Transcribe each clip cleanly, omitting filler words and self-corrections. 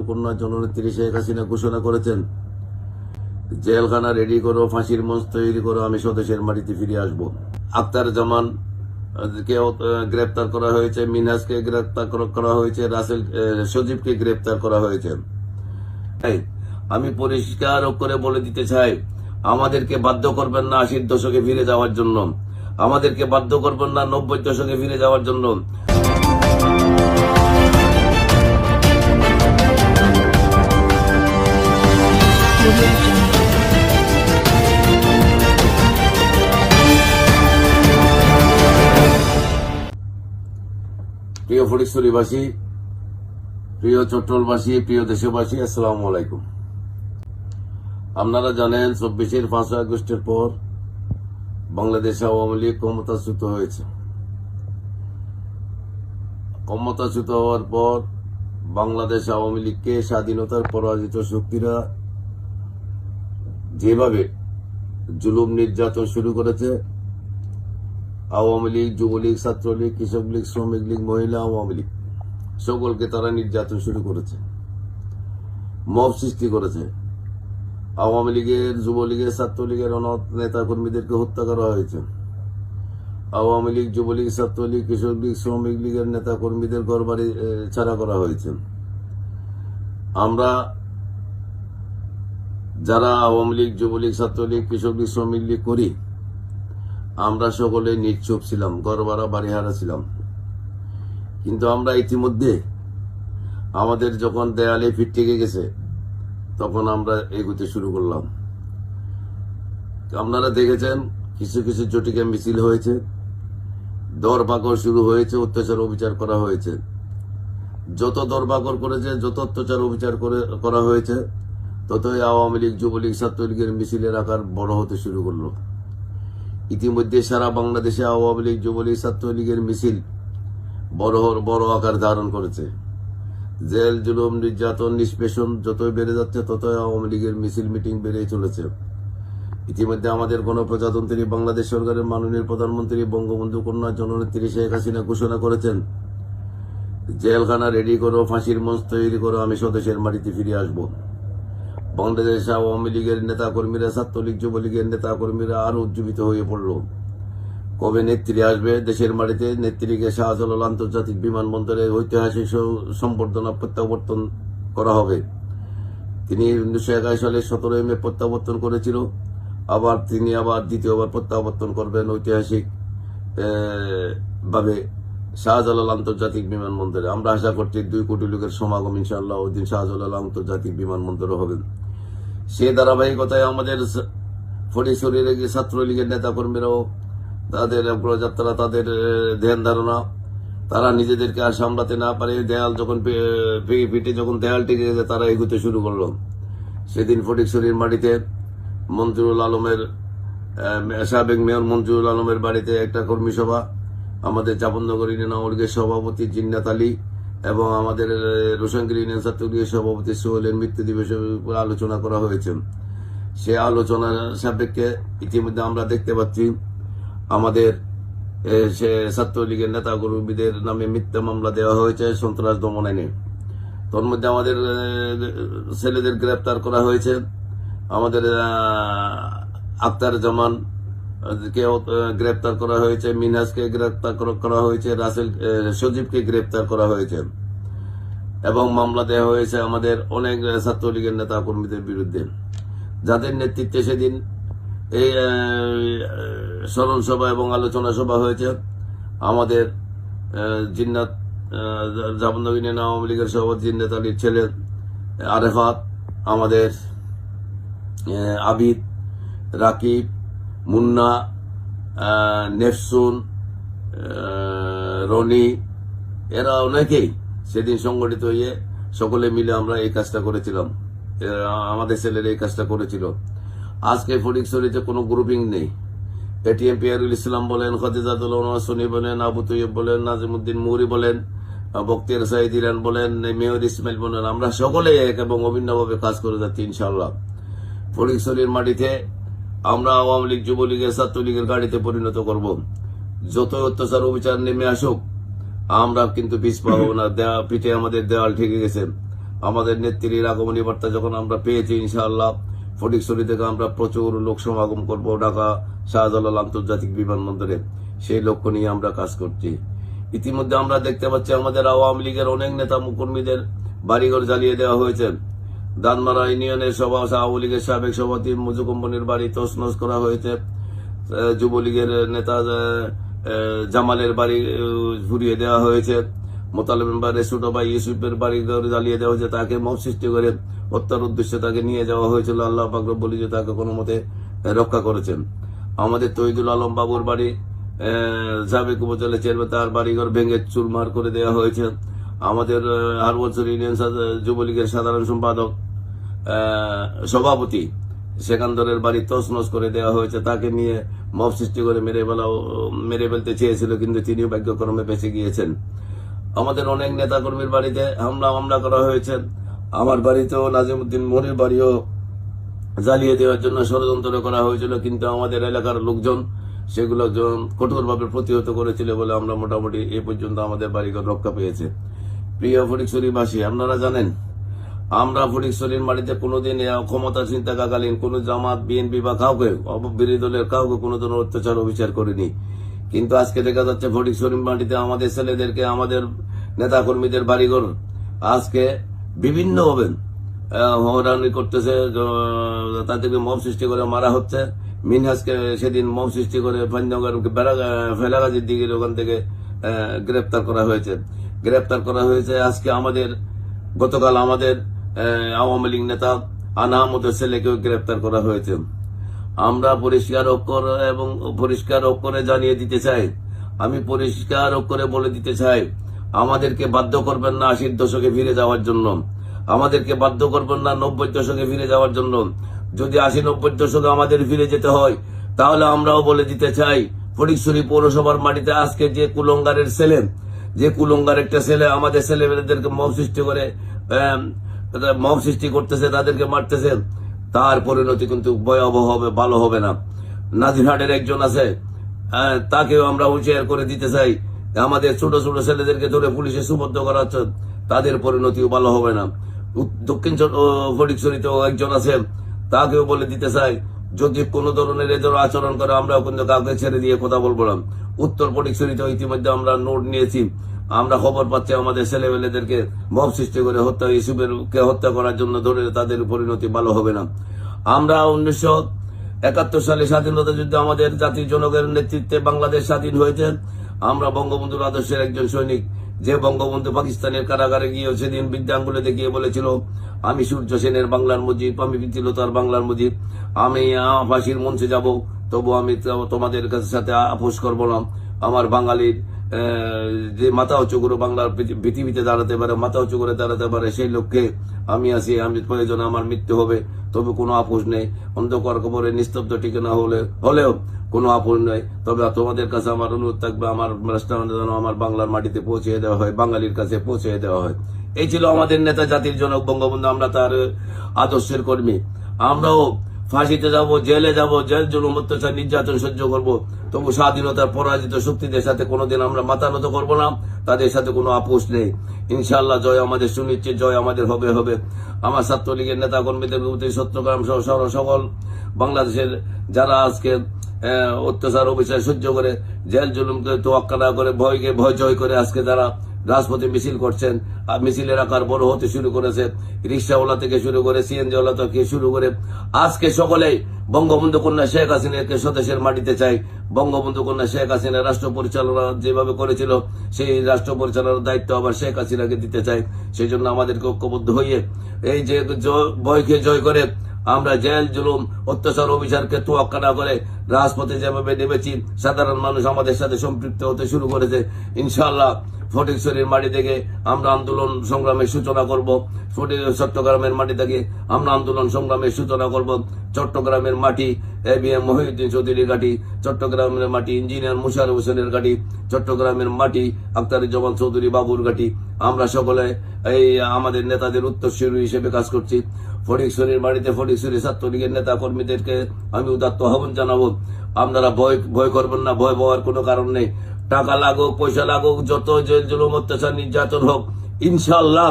কন্যা জননেত্রী শেখ হাসিনা ঘোষণা করেছেন, জেলখানা রেডি করো, ফাঁসির মঞ্চ তৈরি করো, আমি স্বদেশের মাটিতে ফিরে আসব। আক্তার জামান কে গ্রেপ্তার করা হয়েছে, মিনহাজকে গ্রেপ্তার করা হয়েছে, রাসেল সজীবকে গ্রেপ্তার করা হয়েছে। আমি পরিষ্কার করে বলে দিতে চাই, আমাদেরকে বাধ্য করবেন না 80-র দশকে ফিরে যাওয়ার জন্য, আমাদেরকে বাধ্য করবেন না 90-র দশকে ফিরে যাওয়ার জন্য। প্রিয় ফটিকছড়িবাসী, প্রিয় চট্টলবাসী, প্রিয় দেশবাসী, আসসালামু আলাইকুম। আপনারা জানেন 24-এর 5 আগস্টের পর বাংলাদেশ আওয়ামী লীগ ক্ষমতাচ্যুত হয়েছে। ক্ষমতাচ্যুত হওয়ার পর বাংলাদেশ আওয়ামী লীগকে স্বাধীনতার পরাজিত শক্তিরা যেভাবে জুলুম নির্যাতন শুরু করেছে, আওয়ামী লীগ, যুবলীগ, ছাত্রলীগ, কৃষক লীগ, শ্রমিক লীগ, মহিলা আওয়ামী লীগ সকলকে তারা নির্যাতন শুরু করেছে, মব সৃষ্টি করেছে। আওয়ামী লীগের, যুবলীগের, ছাত্রলীগের অনেক নেতা কর্মীদেরকে হত্যা করা হয়েছে। আওয়ামী লীগ, যুবলীগ, ছাত্রলীগ, কৃষক লীগ, শ্রমিক লীগের নেতা কর্মীদের ঘরবাড়ি ছাড়া করা হয়েছে। আমরা যারা আওয়ামী লীগ, যুবলীগ, ছাত্রলীগ, কৃষক লীগ, শ্রমিক লীগ করি, আমরা সকলে নিশ্চুপ ছিলাম, ঘরবাড়া বাড়িহারা ছিলাম। কিন্তু আমরা ইতিমধ্যে আমাদের যখন দেয়ালে পিঠ থেকে গেছে, তখন আমরা এগোতে শুরু করলাম। আপনারা দেখেছেন কিছু কিছু জটিকা মিছিল হয়েছে, দরবাকর শুরু হয়েছে, অত্যাচার অবিচার করা হয়েছে। যত দরবাকর করেছে, যত অত্যাচার অবিচার করা হয়েছে, ততই আওয়ামী লীগ, যুবলীগ, ছাত্রলীগের মিছিলের আকার বড় হতে শুরু করলো। ইতিমধ্যে সারা বাংলাদেশে আওয়ামী লীগ, যুবলীগ, ছাত্রলীগের মিছিল বড় আকার ধারণ করেছে। জেল, জুলুম, নির্যাতন, নিষ্পেষণ যতই বেড়ে যাচ্ছে, ততই আওয়ামী লীগের মিছিল মিটিং বেড়েই চলেছে। ইতিমধ্যে আমাদের গণপ্রজাতন্ত্রী বাংলাদেশ সরকারের মাননীয় প্রধানমন্ত্রী বঙ্গবন্ধু কন্যা জননেত্রী শেখ হাসিনা ঘোষণা করেছেন, জেলখানা রেডি করো, ফাঁসির মঞ্চ তৈরি করো, আমি স্বদেশের মাটিতে ফিরে আসব। বাংলাদেশ আওয়ামী লীগের নেতা কর্মীরা, ছাত্রলীগ, যুবলীগের নেতা কর্মীরা আরো উজ্জীবিত হয়ে পড়ল। কবে নেত্রী আসবে দেশের মাটিতে? নেত্রীকে শাহজালাল আন্তর্জাতিক বিমানবন্দরে ঐতিহাসিক সম্বর্ধনা প্রত্যাবর্তন করা হবে। তিনি 1981 সালে 17 মে প্রত্যাবর্তন করেছিল, তিনি আবার দ্বিতীয়বার প্রত্যাবর্তন করবেন ঐতিহাসিক ভাবে শাহজালাল আন্তর্জাতিক বিমানবন্দরে। আমরা আশা করছি 2 কোটি লোকের সমাগম ইনশাআল্লাহ ওই দিন শাহজালাল আন্তর্জাতিক বিমানবন্দরে হবে। সে ধারাবাহিকতায় আমাদের ফটিকছড়ির ছাত্রলীগের নেতা কর্মীরাও তাদের অগ্রযাত্রা, তাদের ধ্যান ধারণা, তারা নিজেদেরকে আর সামলাতে না পারে দেয়াল যখন পিঠে যখন দেয়াল টিকে গেছে, তারা এগুতে শুরু করলো। সেদিন ফটিকছড়ির মাটিতে মঞ্জুরুল আলমের সাবেক মেয়র মঞ্জুরুল আলমের বাড়িতে একটা কর্মী সভা, আমাদের চাপননগর ইউনিয়ন আওয়ামী লীগের সভাপতি জিন্নাত আলী এবং আমাদের রোশনগিরি ইউনিয়ন ছাত্রলীগের সভাপতি সোহেলের মৃত্যু দিবসের উপর আলোচনা করা হয়েছে। সে আলোচনার সাপেক্ষে ইতিমধ্যে আমরা দেখতে পাচ্ছি আমাদের সে ছাত্রলীগের নেতা কর্মীদের নামে মিথ্যা মামলা দেওয়া হয়েছে সন্ত্রাস দমন আইনে। তোর মধ্যে আমাদের ছেলেদের গ্রেপ্তার করা হয়েছে। আমাদের আক্তার জামান কে গ্রেপ্তার করা হয়েছে, মিনহাজকে গ্রেপ্তার করা হয়েছে, রাসেল সজীবকে গ্রেপ্তার করা হয়েছে এবং মামলা দেওয়া হয়েছে আমাদের অনেক ছাত্রলীগের নেতা কর্মীদের বিরুদ্ধে, যাদের নেতৃত্বে সেদিন এই স্মরণ সভা এবং আলোচনা সভা হয়েছে। আমাদের জিন্নাত চাপননগর ইউনিয়ন আওয়ামী লীগের সভাপতি জিন্নাত আলীর ছেলে আরেফাত, আমাদের আবিদ, রাকিব, মুন্না, নেফসুন, রনি, এরা অনেকেই সেদিন সংগঠিত হয়ে সকলে মিলে আমরা এই কাজটা করেছিলাম। আমাদের ছেলেরা এই কাজটা করেছিল। আজকে ফটিকছড়িতে কোনো গ্রুপিং নেই। এটিএম পিয়ারুল ইসলাম বলেন, খদিজাতুল সনি বলেন, আবু তৈয়ব বলেন, নাজিমুদ্দিন মুহুরী বলেন, বক্তিয়ার সাইদ ইরান বলেন, মেয়র ইসমাইল বলেন, আমরা সকলেই এক এবং অভিন্নভাবে কাজ করে যাচ্ছি ইনশাআল্লাহ। ফটিকছড়ির মাটিতে আমরা আওয়ামী লীগ, যুবলীগের, ছাত্রলীগের গাড়িতে পরিণত করব। যত অত্যাচার অবিচার নেমে আসুক, আমরা কিন্তু পিছ পাবো না। পিঠে আমাদের দেওয়াল ঠেকে গেছে। আমাদের নেত্রীর আগমনী বার্তা যখন আমরা পেয়েছি, ইনশাআল্লাহ ফটিকছড়ি থেকে আমরা প্রচুর লোক সমাগম করব ঢাকা শাহজালাল আন্তর্জাতিক বিমানবন্দরে। সেই লক্ষ্য নিয়ে আমরা কাজ করছি। ইতিমধ্যে আমরা দেখতে পাচ্ছি আমাদের আওয়ামী লীগের অনেক নেতা কর্মীদের বাড়িঘর জ্বালিয়ে দেওয়া হয়েছে। দানমারা ইউনিয়নের আওয়ামী লীগের সাবেক সভাপতি মুজু কোম্পানির বাড়ি তছনছ করা হয়েছে। যুবলীগের নেতা জামালের বাড়ি ঘুরিয়ে দেওয়া হয়েছে। মোতালেব মেম্বারের ছোট ভাই ইউসুফের বাড়ি জ্বালিয়ে দেওয়া হয়েছে। তাকে মব সৃষ্টি করে হত্যার উদ্দেশ্যে তাকে নিয়ে যাওয়া হয়েছিল। আল্লাহ পাক রব্বুল ইজ্জত তাকে কোনো মতে রক্ষা করেছেন। আমাদের তৈদুল আলম বাবুর বাড়ি সাবেক উপজেলা চেয়ারম্যান, তার বাড়িঘর ভেঙে চুরমার করে দেওয়া হয়েছে। আমাদের হারবছর ইউনিয়ন যুবলীগের সাধারণ সম্পাদক সভাপতি সেকান্দরের বাড়ি তছনছ করে দেওয়া হয়েছে। তাকে নিয়ে মব সৃষ্টি করে মেরে ফেলতে চেয়েছিল, কিন্তু তিনিও ভাগ্যক্রমে বেঁচে গিয়েছেন। আমাদের অনেক নেতাকর্মীর বাড়িতে হামলা করা হয়েছে। আমার বাড়িতেও নাজিমউদ্দিন মনির বাড়িও জ্বালিয়ে দেওয়ার জন্য ষড়যন্ত্র করা হয়েছিল, কিন্তু আমাদের এলাকার লোকজন সেগুলো কঠোরভাবে প্রতিহত করেছিল বলে আমরা মোটামুটি এ পর্যন্ত আমাদের বাড়িঘর রক্ষা পেয়েছে। প্রিয় ফটিকছড়িবাসী, আপনারা জানেন আমরা ফটিকছড়ির মাটিতে কোনোদিন ক্ষমতাসীন থাকাকালীন কোন জামাত, বিএনপি বা কাউকে, বিরোধী দলের কাউকে কোনো ধরনের অত্যাচার অবিচার করিনি। কিন্তু আজকে দেখা যাচ্ছে ফটিকছড়ির মাটিতে আমাদের ছেলেদেরকে, আমাদের নেতাকর্মীদের বাড়িঘর আজকে বিভিন্নভাবে হয়রানি করতেছে। তাদেরকে মব সৃষ্টি করে মারা হচ্ছে। মিনহাজকে সেদিন মব সৃষ্টি করে ফেলাগাজির দিকে ওখান থেকে গ্রেপ্তার করা হয়েছে। আজকে গতকাল আমাদের আওয়ামী লীগ নেতা আনামতের ছেলেকেও গ্রেপ্তার করা হয়েছে। আমরা পরিষ্কার অক্ষরে জানিয়ে দিতে চাই, আমি পরিষ্কার অক্ষরে বলে দিতে চাই, আমাদেরকে বাধ্য করবেন না 80 দশকে ফিরে যাওয়ার জন্য, আমাদেরকে বাধ্য করবেন না 90 দশকে ফিরে যাওয়ার জন্য। যদি 80-90 দশকে আমাদের ফিরে যেতে হয়, তাহলে আমরাও বলে দিতে চাই, ফটিকছড়ি পৌরসভার মাটিতে আজকে যে কুলঙ্গারের ছেলে, একটা ছেলে আমাদের ছেলেমেয়েদেরকে মব সৃষ্টি করতেছে, তাদেরকে মারতেছে, তার পরিণতি কিন্তু ভয়াবহ হবে, ভালো হবে না। নাজিরহাটের একজন আছে, তাকেও আমরা হুঁশিয়ার করে দিতে চাই, আমাদের ছোট ছোট ছেলেদেরকে ধরে পুলিশে সুবদ্ধ করা হচ্ছে, তাদের পরিণতিও ভালো হবে না। দক্ষিণ ফটিকছড়িতেও একজন আছে, তাকেও বলে দিতে চাই, যদি কোন ধরনের এদের আচরণ করে আমরাও কিন্তু কাউকে ছেড়ে দিয়ে কথা বলবো না। উত্তর ফটিকছড়িতে ইতিমধ্যে আমরা নোট নিয়েছি, আমরা খবর পাচ্ছি আমাদের ছেলেমেয়েদেরকে মব সৃষ্টি করে ইউসুফকে হত্যা করার জন্য ধরে, তাদের পরিণতি ভালো হবে না। আমরা 1971 সালে স্বাধীনতা যুদ্ধে আমাদের জাতির জনকের নেতৃত্বে বাংলাদেশ স্বাধীন হয়েছে। আমরা বঙ্গবন্ধুর আদর্শের একজন সৈনিক, যে বঙ্গবন্ধু পাকিস্তানের কারাগারে গিয়ে সেদিন বৃদ্ধাঙ্গুলিতে গিয়ে বলেছিল, আমি সূর্য সেনের বাংলার মুজিব, আমি প্রীতিলতার বাংলার মুজিব, আমি ফাঁসির মঞ্চে যাব, তবু আমি তোমাদের সাথে আপোষ করবো না। আমার বাঙালির যে মাথা উঁচু করে বাংলার পৃথিবীতে দাঁড়াতে পারে, মাথা উঁচু করে দাঁড়াতে পারে, সেই লক্ষ্যে আমি আছি। আমি প্রয়োজন আমার মৃত্যু হবে, তবে কোনো আপোষ নেই। অন্ধকার কবরে নিস্তব্ধ ঠিকানা হলেও কোনো আপোষ নেই। তবে তোমাদের কাছে আমার অনুরোধ থাকবে, আমার রাষ্ট্রনাথ যেন আমার বাংলার মাটিতে পৌঁছে দেওয়া হয়, বাঙালির কাছে পৌঁছে দেওয়া হয়। এই ছিল আমাদের নেতা, জাতির জনক বঙ্গবন্ধু। আমরা তার আদর্শের কর্মী। আমরাও ফাঁসিতে যাব, জেলে যাব, জেল জুলুম অত্যাচার নির্যাতন সহ্য করব, তবু স্বাধীনতার পরাজিত শক্তিদের সাথে কোনোদিন আমরা মাথা নত করবো না, তাদের সাথে কোনো আপোষ নেই। ইনশাআল্লাহ জয় আমাদের সুনিশ্চিত, জয় আমাদের হবে। আমার ছাত্রলীগের নেতা কর্মীদের প্রতি চট্টগ্রাম সহ সকল বাংলাদেশের যারা আজকে অত্যাচার অবিচার সহ্য করে, জেল জুলুমকে তোয়াক্কা না করে, ভয় জয় করে আজকে যারা রাজপথে মিছিল করছেন, মিছিলের আকার বড় হতে শুরু করেছে, রিক্সাওয়ালা থেকে শুরু করে সিএনজিওয়ালা থেকে শুরু করে আজকে সকলেই বঙ্গবন্ধু কন্যা শেখ হাসিনাকে স্বদেশের মাটিতে চাই। বঙ্গবন্ধু কন্যা শেখ হাসিনা রাষ্ট্র পরিচালনা যেভাবে করেছিল, সেই রাষ্ট্র পরিচালনার দায়িত্ব আবার শেখ হাসিনাকে দিতে চাই। সেই জন্য আমাদেরকে ঐক্যবদ্ধ হয়ে এই যে ভয়কে জয় করে আমরা জেল জুলুম অত্যাচার অবিচারকে তোয়াক্কা না করে রাজপথে যেভাবে নেমেছি, সাধারণ মানুষ আমাদের সাথে সম্পৃক্ত হতে শুরু করেছে। ইনশাআল্লাহ ফটিকছড়ির মাটি থেকে আমরা আন্দোলন সংগ্রামের সূচনা করব। চট্টগ্রামের মাটি থেকে আমরা আন্দোলন সংগ্রামের সূচনা করব। চট্টগ্রামের মাটি এবিএম মহিউদ্দিন চৌধুরীর ঘাঁটি, চট্টগ্রামের মাটি ইঞ্জিনিয়ার মুশারফ হোসেনের ঘাঁটি, চট্টগ্রামের মাটি আখতারুজ্জামান চৌধুরী বাবুর ঘাঁটি। আমরা সকলে এই আমাদের নেতাদের উত্তরসূরি হিসেবে কাজ করছি। ফটিকছড়ির মাটিতে ফটিকছড়ি ছাত্রলীগের নেতা কর্মীদেরকে আমি উদাত্ত আহ্বান জানাবো, আপনারা ভয় করবেন না, ভয় পাওয়ার কোনো কারণ নেই। টাকা লাগুক, পয়সা লাগুক, যত জেল জুলুম অত্যাচার নির্যাতন হোক, ইনশাআল্লাহ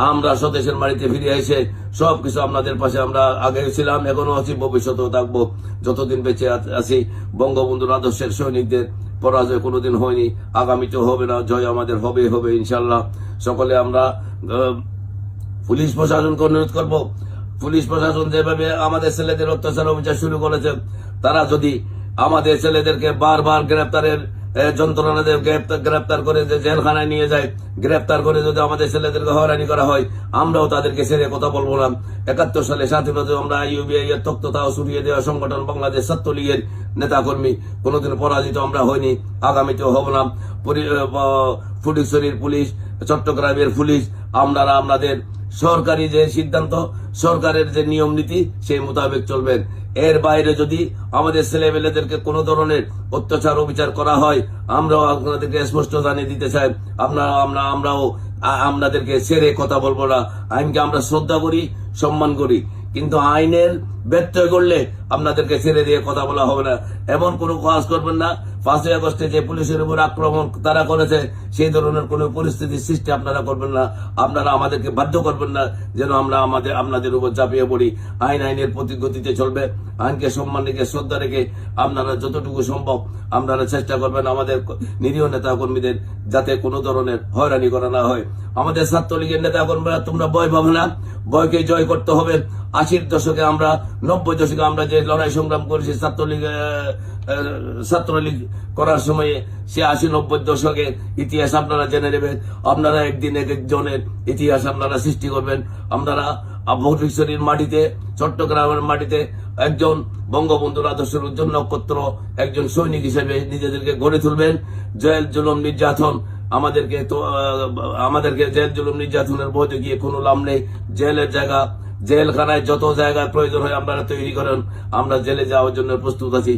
আমরা স্বদেশের মাটিতে ফিরে এসে সবকিছু আপনাদের পাশে আমরা আগে ছিলাম, এখনো আছি, ভবিষ্যতেও থাকবো। যতদিন বেঁচে আছি বঙ্গবন্ধুর আদর্শের সৈনিকদের পরাজয় কোনোদিন হয়নি, আগামীতেও হবে না। জয় আমাদের হবে ইনশাল্লাহ। সকলে আমরা পুলিশ প্রশাসনকে অনুরোধ করবো, পুলিশ প্রশাসন যেভাবে আমাদের ছেলেদের অত্যাচার অবিচার শুরু করেছে, তারা যদি আমাদের ছেলেদেরকে বারবার গ্রেপ্তারের যন্ত্রণা গ্রেপ্তার করে যে জেলখানায় নিয়ে যায়, গ্রেপ্তার করে যদি আমাদের ছেলেদেরকে হয়রানি করা হয়, আমরাও তাদেরকে ছেড়ে কথা বলবো না। 71 সালে স্বাধীনতা আমরা ইউবিআই এর তক্ততাও সরিয়ে দেওয়া সংগঠন বাংলাদেশ ছাত্রলীগের নেতাকর্মী, কোনোদিন পরাজিত আমরা হয়নি, আগামীতেও হব না। ফটিকছড়ির পুলিশ, চট্টগ্রামের পুলিশ, আপনারা আপনাদের সরকারি যে সিদ্ধান্ত, সরকারের যে নিয়ম নীতি সেই মোতাবেক চলবেন। এর বাইরে যদি আমাদের ছেলেমেয়েদেরকে কোনো ধরনের অত্যাচার অবিচার করা হয়, আমরাও আপনাদেরকে স্পষ্ট জানিয়ে দিতে চাই, আমরাও আপনাদেরকে ছেড়ে কথা বলবো না। আইনকে আমরা শ্রদ্ধা করি, সম্মান করি, কিন্তু আইনের ব্যত্যয় করলে আপনাদেরকে ছেড়ে দিয়ে কথা বলা হবে না। এমন কোনো কাজ করবেন না 5ই আগস্টে যে পুলিশের উপর আক্রমণ তারা করেছে, সেই ধরনের কোনো পরিস্থিতির সৃষ্টি আপনারা করবেন না। আপনারা আমাদেরকে বাধ্য করবেন না যেন আমরা আপনাদের উপর ঝাঁপিয়ে পড়ি। আইনের প্রতিগতিতে চলবে। আইনকে সম্মান রেখে, শ্রদ্ধা রেখে আপনারা যতটুকু সম্ভব আপনারা চেষ্টা করবেন আমাদের নিরীহ নেতা কর্মীদের যাতে কোনো ধরনের হয়রানি করা না হয়। আমাদের ছাত্রলীগের নেতা কর্মীরা তোমরা ভয় পাবে না, ভয়কে জয় করতে হবে। 80-র দশকে আমরা, 90 দশকে আমরা যে লড়াই সংগ্রাম করেছি ছাত্রলীগ করার সময়ে, সে 80-90 দশকের ইতিহাস আপনারা জেনে নেবেন। আপনারা একদিন এক একজনের ইতিহাস আপনারা সৃষ্টি করবেন। আপনারা ফটিকছড়ির মাটিতে, চট্টগ্রামের মাটিতে একজন বঙ্গবন্ধুর আদর্শের উজ্জ্বল নক্ষত্র, একজন সৈনিক হিসেবে নিজেদেরকে গড়ে তুলবেন। জেল জুলুম নির্যাতন আমাদেরকে জেল জুলুম নির্যাতনের বইতে গিয়ে কোনো লাভ নেই। জেলের জায়গা, জেলখানায় যত জায়গায় প্রয়োজন হয় আপনারা তৈরি করেন, আমরা জেলে যাওয়ার জন্য প্রস্তুত আছি।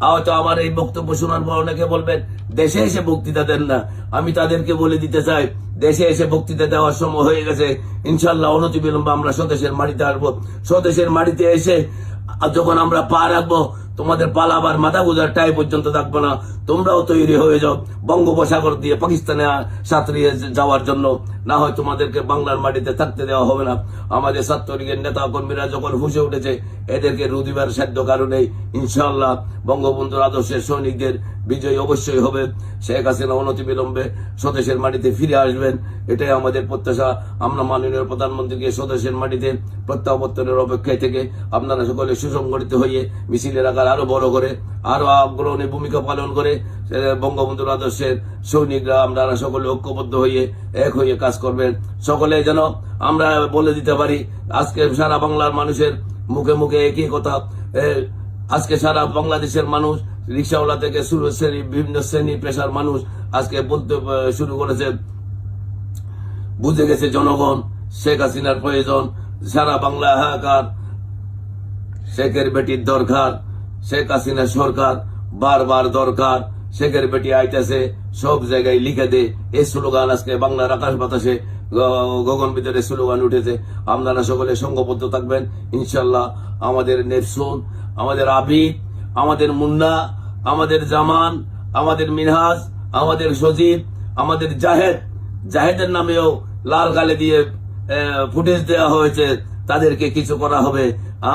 হয়তো আমার এই বক্তব্য শোনার পর অনেকে বলবেন দেশে এসে বক্তৃতা দেন না। আমি তাদেরকে বলে দিতে চাই, দেশে এসে বক্তৃতা দেওয়ার সময় হয়ে গেছে। ইনশাল্লাহ অনতিবিলম্বে আমরা স্বদেশের মাটিতে আসবো। স্বদেশের মাটিতে এসে যখন আমরা পা রাখবো, তোমাদের পালাবার মাথা গুজার টাই পর্যন্ত থাকবো না। তোমরাও তৈরি হয়ে যাও বঙ্গোপসাগর দিয়ে পাকিস্তানে সাঁতরিয়ে যাওয়ার জন্য, না হয় তোমাদেরকে বাংলার মাটিতে থাকতে দেওয়া হবে না। আমাদের ছাত্রলীগের নেতা কর্মীরা যখন ফুসে উঠেছে, এদেরকে রুদিবার সাধ্য কারণেই ইনশাআল্লাহ বঙ্গবন্ধুর আদর্শের সৈনিকদের বিজয় অবশ্যই হবে। শেখ হাসিনা অনতিবিলম্বে স্বদেশের মাটিতে ফিরে আসবেন, এটাই আমাদের প্রত্যাশা। আমরা মাননীয় প্রধানমন্ত্রীকে স্বদেশের মাটিতে প্রত্যাবর্তনের অপেক্ষায় থেকে আপনারা সকলে সুসংগঠিত হয়ে মিছিলের আকার আরো বড় করে, আরো অগ্রণী ভূমিকা পালন করে বঙ্গবন্ধুর আদর্শের সৈনিকরা আপনারা সকলে ঐক্যবদ্ধ হয়ে এক হয়ে কাজ করবেন। সকলে যেন আমরা বলে দিতে পারি, আজকে সারা বাংলার মানুষের মুখে মুখে একই কথা। আজকে সারা বাংলাদেশের মানুষ, রিক্সাওয়ালা থেকে বিভিন্ন শ্রেণী পেশার মানুষ আজকে বলতে শুরু করেছে, বুঝে গেছে জনগণ শেখ হাসিনার প্রয়োজন। সারা বাংলা হাহাকার, শেখের বেটির দরকার, শেখ হাসিনা সরকার বারবার দরকার, শেখের বেটি আইতেছে, সব জায়গায় লিখে দে। এই স্লোগান আজকে বাংলার আকাশ বাতাসে গগন ভিতরে স্লোগান উঠেছে। আপনারা সকলে সংঘবদ্ধ থাকবেন ইনশাল্লাহ। আমাদের নেপসুন, আমাদের আবিদ, আমাদের মুন্না, আমাদের জামান, আমাদের মিনহাজ, আমাদের সজীব, আমাদের জাহেদের নামেও লাল গালে দিয়ে ফুটেজ দেওয়া হয়েছে, তাদেরকে কিছু করা হবে।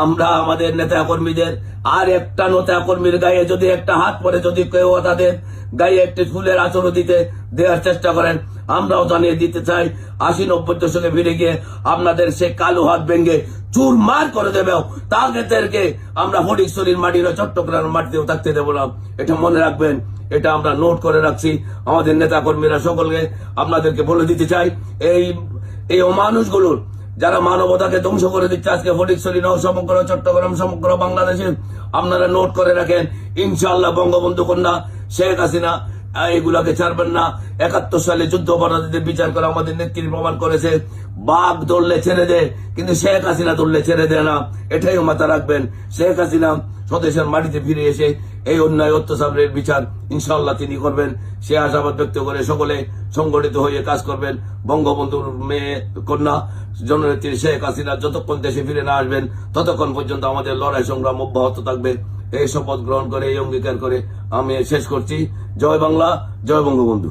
আমরা আমাদের নেতা কর্মীদের, আর একটা নেতা কর্মীর গায়ে যদি একটা হাত পড়ে, যদি কেউ তাদের গায়ে একটি ফুলের আচরণ দেওয়ার চেষ্টা করেন, আমরাও জানিয়ে দিতে চাই 80-90 দশকে ফিরে গিয়ে আপনাদের সে কালো হাত ভেঙে চুরমার করে দেবে। তাদেরকে আমরা ফটিকছড়ির মাটির, চট্টগ্রামের মাটিতেও থাকতে দেবো না। এটা মনে রাখবেন, এটা আমরা নোট করে রাখছি। আমাদের নেতা কর্মীরা সকলকে আপনাদেরকে বলে দিতে চাই, এই অমানুষগুলোর যারা মানবতাকে ধ্বংস করে দিচ্ছে আজকে ফটিকছড়ি নয়, সমগ্র চট্টগ্রাম, সমগ্র বাংলাদেশে, আপনারা নোট করে রাখেন। ইনশাআল্লাহ বঙ্গবন্ধু কন্যা শেখ হাসিনা এগুলাকে ছাড়বেন না। 71 সালে যুদ্ধ অপরাধীদের বিচার করে আমাদের নেত্রী প্রমাণ করেছে, বাঘ ধরলে ছেড়ে দেয়, কিন্তু শেখ হাসিনা ধরলে ছেড়ে দেয় না। এটাই মাথা রাখবেন। শেখ হাসিনা স্বদেশের মাটিতে ফিরে এসে এই অন্যায় অত্যাচারের বিচার ইনশাআল্লাহ তিনি করবেন, সে আশাবাদ ব্যক্ত করে সকলে সংগঠিত হয়ে কাজ করবেন। বঙ্গবন্ধুর মেয়ে কন্যা জননেত্রী শেখ হাসিনা যতক্ষণ দেশে ফিরে না আসবেন, ততক্ষণ পর্যন্ত আমাদের লড়াই সংগ্রাম অব্যাহত থাকবে। এই শপথ গ্রহণ করে, এই অঙ্গীকার করে আমি শেষ করছি। জয় বাংলা, জয় বঙ্গবন্ধু।